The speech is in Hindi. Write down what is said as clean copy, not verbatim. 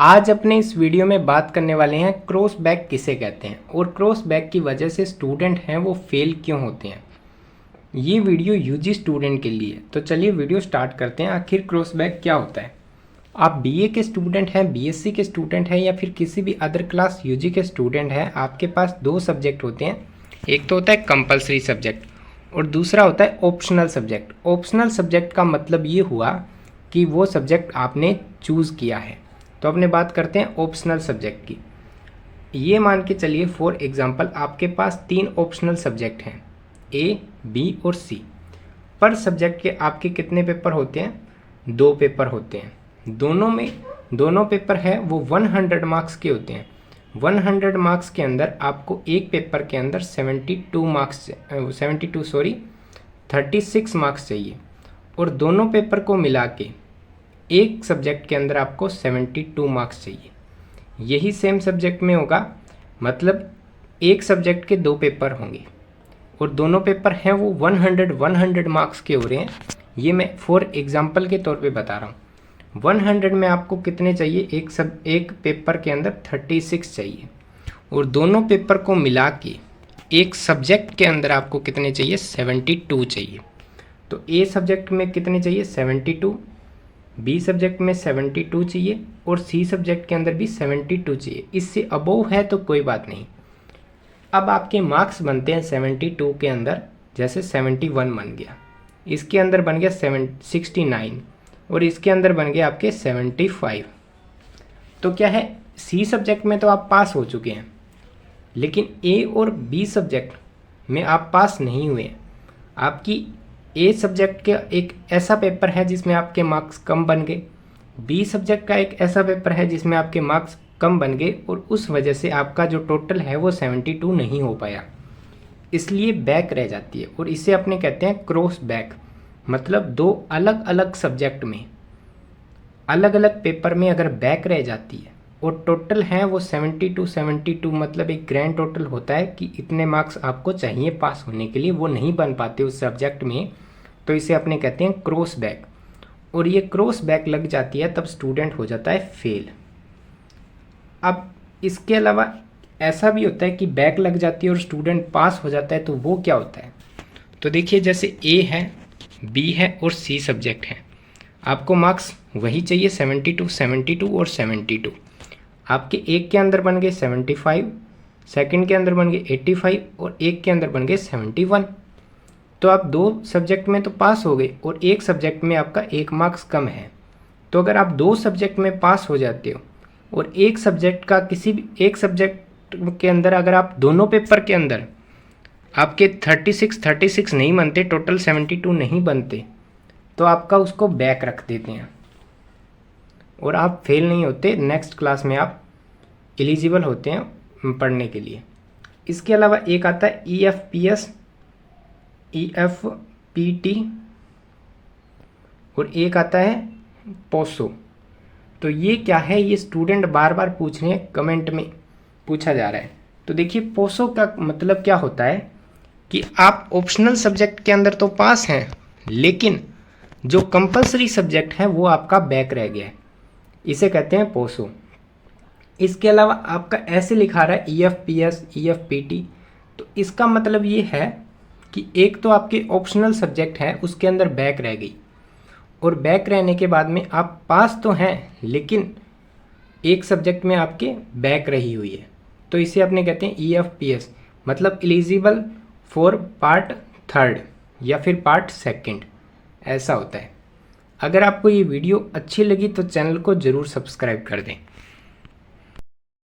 आज अपने इस वीडियो में बात करने वाले हैं क्रॉस बैक किसे कहते हैं और क्रॉस बैक की वजह से स्टूडेंट हैं वो फेल क्यों होते हैं। ये वीडियो यूजी स्टूडेंट के लिए है, तो चलिए वीडियो स्टार्ट करते हैं। आखिर क्रॉस बैक क्या होता है। आप बीए के स्टूडेंट हैं, बीएससी के स्टूडेंट हैं या फिर किसी भी अदर क्लास यूजी के स्टूडेंट हैं, आपके पास दो सब्जेक्ट होते हैं। एक तो होता है कंपलसरी सब्जेक्ट और दूसरा होता है ऑप्शनल सब्जेक्ट। ऑप्शनल सब्जेक्ट का मतलब ये हुआ कि वो सब्जेक्ट आपने चूज़ किया है। तो अपने बात करते हैं ऑप्शनल सब्जेक्ट की। ये मान के चलिए फॉर एग्जांपल आपके पास 3 ऑप्शनल सब्जेक्ट हैं, ए, बी और सी। पर सब्जेक्ट के आपके कितने पेपर होते हैं? 2 पेपर होते हैं। दोनों पेपर है वो 100 मार्क्स के होते हैं। 100 मार्क्स के अंदर आपको एक पेपर के अंदर 36 मार्क्स चाहिए और दोनों पेपर को मिला के एक सब्जेक्ट के अंदर आपको 72 मार्क्स चाहिए। यही सेम सब्जेक्ट में होगा, मतलब एक सब्जेक्ट के 2 पेपर होंगे और दोनों पेपर हैं वो 100 मार्क्स के हो रहे हैं। ये मैं फॉर एग्जांपल के तौर पे बता रहा हूँ। 100 में आपको कितने चाहिए? एक पेपर के अंदर 36 चाहिए और दोनों पेपर को मिला के एक सब्जेक्ट के अंदर आपको कितने चाहिए? 72 चाहिए। तो ए सब्जेक्ट में कितने चाहिए? 72, बी सब्जेक्ट में 72 चाहिए और सी सब्जेक्ट के अंदर भी 72 चाहिए। इससे अबोव है तो कोई बात नहीं। अब आपके मार्क्स बनते हैं 72 के अंदर, जैसे 71 बन गया, इसके अंदर बन गया 69 और इसके अंदर बन गया आपके 75। तो क्या है, सी सब्जेक्ट में तो आप पास हो चुके हैं, लेकिन ए और बी सब्जेक्ट में आप पास नहीं हुए। आपकी ए सब्जेक्ट का एक ऐसा पेपर है जिसमें आपके मार्क्स कम बन गए, बी सब्जेक्ट का एक ऐसा पेपर है जिसमें आपके मार्क्स कम बन गए और उस वजह से आपका जो टोटल है वो 72 नहीं हो पाया, इसलिए बैक रह जाती है। और इसे अपने कहते हैं क्रॉस बैक। मतलब दो अलग अलग सब्जेक्ट में अलग अलग पेपर में अगर बैक रह जाती है और टोटल है वो 72 मतलब एक ग्रैंड टोटल होता है कि इतने मार्क्स आपको चाहिए पास होने के लिए, वो नहीं बन पाते उस सब्जेक्ट में, तो इसे अपने कहते हैं क्रॉस बैक। और ये क्रॉस बैक लग जाती है तब स्टूडेंट हो जाता है फेल। अब इसके अलावा ऐसा भी होता है कि बैक लग जाती है और स्टूडेंट पास हो जाता है, तो वो क्या होता है? तो देखिए, जैसे ए है, बी है और सी सब्जेक्ट है, आपको मार्क्स वही चाहिए 72 और 72। आपके एक के अंदर बन गए 75, सेकंड के अंदर बन गए 85 और एक के अंदर बन गए 71। तो आप 2 सब्जेक्ट में तो पास हो गए और एक सब्जेक्ट में आपका 1 मार्क्स कम है। तो अगर आप 2 सब्जेक्ट में पास हो जाते हो और एक सब्जेक्ट का किसी भी एक सब्जेक्ट के अंदर अगर आप दोनों पेपर के अंदर आपके 36 नहीं बनते, टोटल 72 नहीं बनते, तो आपका उसको बैक रख देते हैं और आप फेल नहीं होते। नेक्स्ट क्लास में आप एलिजिबल होते हैं पढ़ने के लिए। इसके अलावा एक आता है EFPS, EFPT और एक आता है पोसो। तो ये क्या है, ये स्टूडेंट बार बार पूछ रहे हैं, कमेंट में पूछा जा रहा है। तो देखिए, पोसो का मतलब क्या होता है कि आप ऑप्शनल सब्जेक्ट के अंदर तो पास हैं, लेकिन जो कंपलसरी सब्जेक्ट है वो आपका बैक रह गया है, इसे कहते हैं पोसो। इसके अलावा आपका ऐसे लिखा रहा है EFPS, EFPT, तो इसका मतलब ये है कि एक तो आपके ऑप्शनल सब्जेक्ट है उसके अंदर बैक रह गई और बैक रहने के बाद में आप पास तो हैं लेकिन एक सब्जेक्ट में आपके बैक रही हुई है, तो इसे अपने कहते हैं EFPS, मतलब एलिजिबल फॉर पार्ट 3 या फिर पार्ट 2, ऐसा होता है। अगर आपको ये वीडियो अच्छी लगी तो चैनल को ज़रूर सब्सक्राइब कर दें।